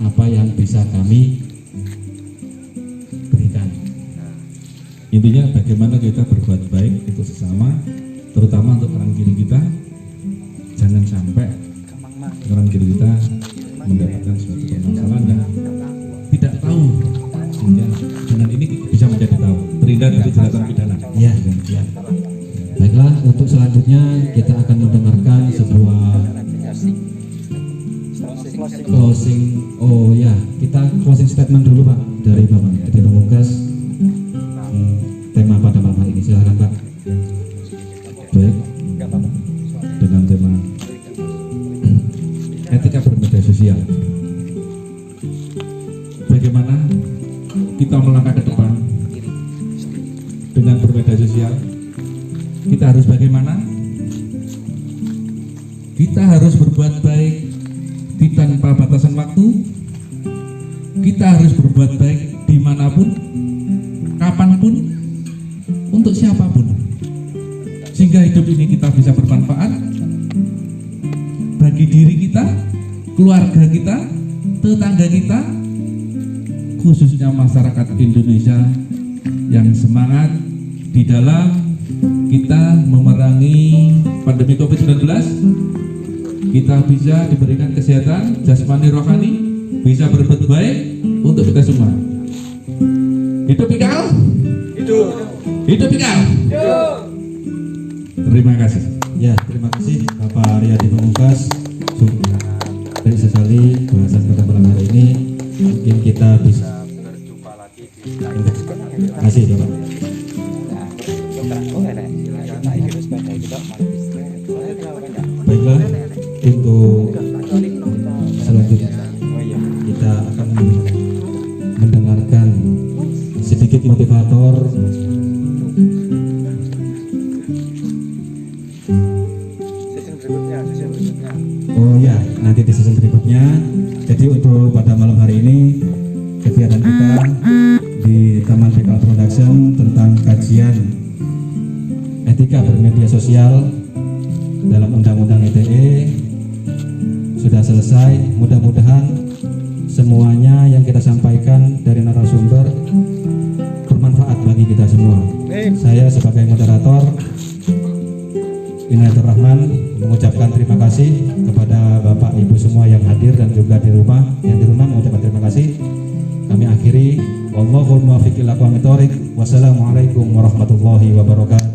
apa yang bisa kami berikan. Intinya bagaimana kita berbuat baik itu sesama, terutama untuk orang kiri kita. Jangan sampai orang kiri kita mendapatkan suatu permasalahan dan tidak tahu, sehingga dengan ini bisa menjadi tahu, terhindar dari jeratan pidana. Ya, ya. Baiklah, untuk selanjutnya kita akan mendengarkan sebuah closing. Oh ya, kita closing statement dulu Pak dari Bapak Pamungkas. Tema pada malam hari ini, silakan Pak. Baik, dengan tema etika bermedia sosial. Bagaimana kita melangkah ke depan dengan bermedia sosial? Kita harus bagaimana? Kita harus berbuat baik di tanpa batasan waktu. Kita harus berbuat baik dimanapun, kapanpun, untuk siapapun, sehingga hidup ini kita bisa bermanfaat bagi diri kita, keluarga kita, tetangga kita, khususnya masyarakat Indonesia yang semangat di dalam kita memerangi pandemi COVID-19. Kita bisa diberikan kesehatan jasmani rohani, bisa berbuat baik untuk kita semua. Hidup Pikal, hidup Pikal. Terima kasih. Ya, terima kasih Bapak Riyadi Pamungkas. Baik sekali bahasan pada malam hari ini. Mungkin kita bisa berjumpa lagi di terima kasih Bapak. Baiklah, untuk selanjutnya kita akan mendengarkan sedikit motivator Oh ya, nanti di season berikutnya. Jadi untuk pada malam hari ini kegiatan kita di Taman Pikal Production tentang kajian etika bermedia sosial dalam Undang-Undang ITE sudah selesai. Mudah-mudahan semuanya yang kita sampaikan dari narasumber bermanfaat bagi kita semua. Saya sebagai moderator Inayatur Rahman mengucapkan terima kasih kepada Bapak Ibu semua yang hadir dan juga di rumah mengucapkan terima kasih. Kami akhiri, wallahul muwaffiq ila aqwamit thoriq. Wassalamualaikum warahmatullahi wabarakatuh.